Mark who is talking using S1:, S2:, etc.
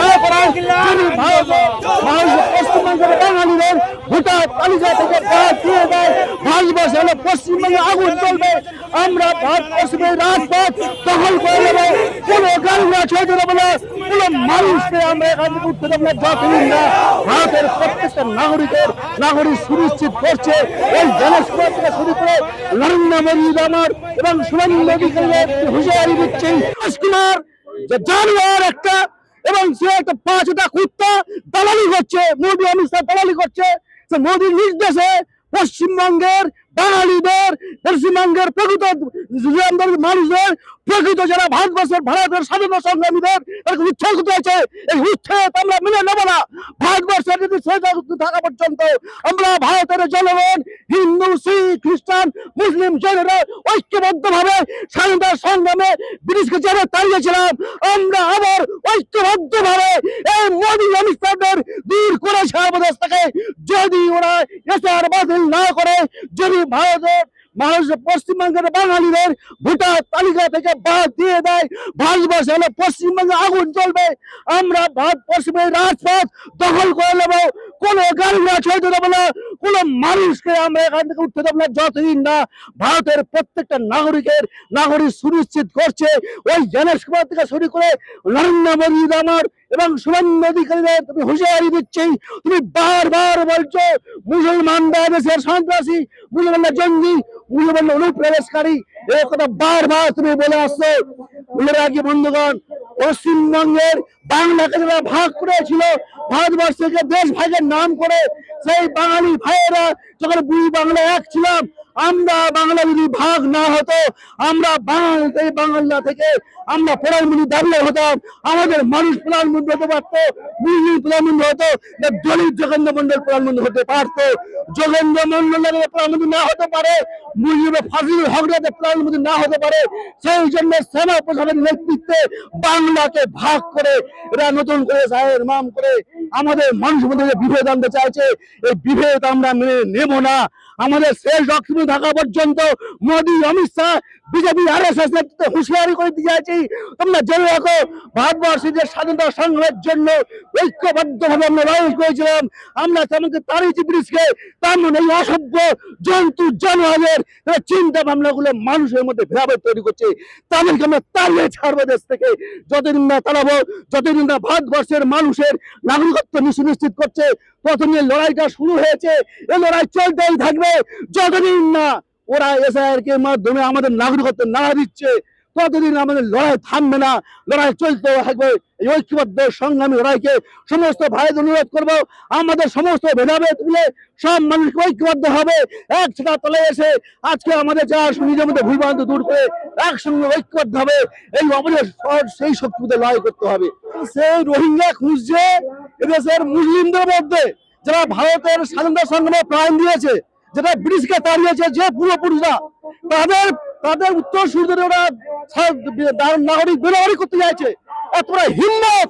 S1: না করায় যদি পশ্চিমবঙ্গের বাঙালিদের ভোটার তালিকা থেকে বাদ দিয়ে দেয়, ভারতবর্ষে হলে পশ্চিমবঙ্গে আগুন চলবে। আমরা ভারতবর্ষের রাজপথ দখল করে নেবো, কোনো গাড়িরা ছেড়ে দেবো না, কোনো মানুষকে আমরা এখান থেকে উঠতে দেবো না যতদিন না ভারতের প্রত্যেকটা নাগরিক সুনিশ্চিত করছে। এই জনসভা থেকে শুরু করে নরেন্দ্র মোদী আমার এবং শুভেন্দু অধিকারীদের হুঁশিয়ারি দিচ্ছে রাজকুমার যে জানোয়ার একটা, এবং সে একটা 5টা কুত্তা দালালি করছে, মোদী অমিত শাহ দালালি করছে। মোদীর নির্দেশে পশ্চিমবঙ্গের বাঙালিদের, পশ্চিমবঙ্গের প্রকৃত মানুষদের, প্রকৃত যারা ভারতের স্বাধীনতা সংগ্রামীদের উচ্ছেদ করতে হয়েছে। এই উচ্ছেদ আমরা মেনে নেব না। ভারতবর্ষের যদি থাকা পর্যন্ত আমরা ভারতের জনগণ, হিন্দু, শিখ, খ্রিস্টান, মুসলিম, জৈনরা ঐক্যবদ্ধ ভাবে স্বাধীনতা সংগ্রামে ব্রিটিশকে যেভাবে তাড়িয়েছিলাম, আমরা আবার ঐক্যবদ্ধ ভাবে এই মোদী অমিত শাহদের দূর করে সর্বদেশ থেকে যদি ওরা এসআর বাতিল না করে, যদি ভারতের মানুষ পশ্চিমবঙ্গের বাঙালিদের ভোটার তালিকা থেকে বাদ দিয়ে দেয়, ভারতবর্ষে হলে পশ্চিমবঙ্গে আগুন চলবে। আমরা পশ্চিমের রাজপথ দখল করে নেবো, কোনো গাড়িরা ছেড়ে দেবো না, কোনো মানুষকে আমরা এখান থেকে উঠতে দেবো না যতদিন না ভারতের প্রত্যেকটা নাগরিক সুনিশ্চিত করছে। ওই জনসভা থেকে শুরু করে নরেন্দ্র মোদী আমার এবং শুভেন্দু অধিকারীদের তুমি হুঁশিয়ারি দিচ্ছি। তুমি বারবার বলছো মুসলমানরা দেশের সন্ত্রাসী, মুসলমানরা জঙ্গি, মুসলমানরা অনুপ্রবেশকারী, এই কথা বারবার তুমি বলে আসছো। বলে রাখি বন্ধুগণ, পশ্চিমবঙ্গের বাংলাকে যারা ভাগ করেছিল ভারতবর্ষ থেকে দেশ ভাগের নাম করে, সেই বাঙালি ভাইয়েরা যখন দুই বাংলা এক ছিলাম, আমরা বাংলা যদি ভাগ না হতো, আমরা বাংলা থেকে আমরা প্রধানমন্ত্রী দাঁড়িয়ে হতাম, আমাদের মানুষ প্রধানমন্ত্রী হতে পারতো, মুসলিম প্রধানমন্ত্রী হতো, দলিত যোগেন্দ্র মন্ডল প্রধানমন্ত্রী হতে পারতো। যোগেন্দ্র মন্ডল প্রধানমন্ত্রী না হতে পারে, মুজিবুর ফাজিল হক প্রধানমন্ত্রী না হতে পারে। সেই জন্য শ্যামা প্রসাদের নেতৃত্বে বাংলাকে ভাগ করে এরা নতুন করে সাহের নাম করে আমাদের মানুষের মধ্যে বিভেদ আনতে চাইছে। এই বিভেদ আমরা মেনে নেব না। আমাদের শেষ রক্ত থাকা পর্যন্ত মোদী, অমিত শাহ, বিজেপি, RSS হুঁশিয়ারি করে দিয়ে যাচ্ছি, তোমরা জেনে রাখো ভারতবর্ষের স্বাধীনতা সংগ্রামের জন্য ঐক্যবদ্ধভাবে আমরা লড়াই করেছিলাম। আমরা তেমনকি তাড়িয়েছি ব্রিটিশকে, তেমন এই অসভ্য জন্তু জানোয়ারের চিন্তা ভাবনা গুলো মানুষের মধ্যে ভেদাভেদ তৈরি করছে। তাদেরকে আমরা তাড়িয়ে ছাড়বো দেশ থেকে। যতদিন না তাড়াবো, যতদিন না ভারতবর্ষের মানুষের নাগরিকত্ব সুনিশ্চিত করছে, ততদিন লড়াইটা শুরু হয়েছে। এই লড়াই চলতেই থাকবে যতদিন না ওরা এসআইআর কে মাধ্যমে আমাদের নাগরিকত্ব না দিচ্ছে, ততদিন আমাদের লড়াই থামবে না, লড়াই চলতে থাকবে। এই ঐক্যবদ্ধ সংগ্রামী লড়াইকে সমস্ত ভাইদের অনুরোধ করবো, আমাদের সমস্ত ভেদাভেদ তুলে সব মানুষকে ঐক্যবদ্ধ হবে, এক ছাতা তলায় এসে আজকে আমাদের যা নিজের মধ্যে ভুলভ্রান্তি দূর করে একসঙ্গে ঐক্যবদ্ধ হবে। এই অপরাধ সেই শক্তিতে লড়াই করতে হবে। সেই রোহিঙ্গা খুঁজছে এদেশের মুসলিমদের মধ্যে যারা ভারতের স্বাধীনতা সংগ্রামে প্রাণ দিয়েছে, যেটা ব্রিটিশকে তাড়িয়েছে, যে পূর্বপুরুষরা তাদের উত্তর সূর্যের ওরা নাগরিক বেনাগরিক করতে চাইছে। এত বড় হিম্মত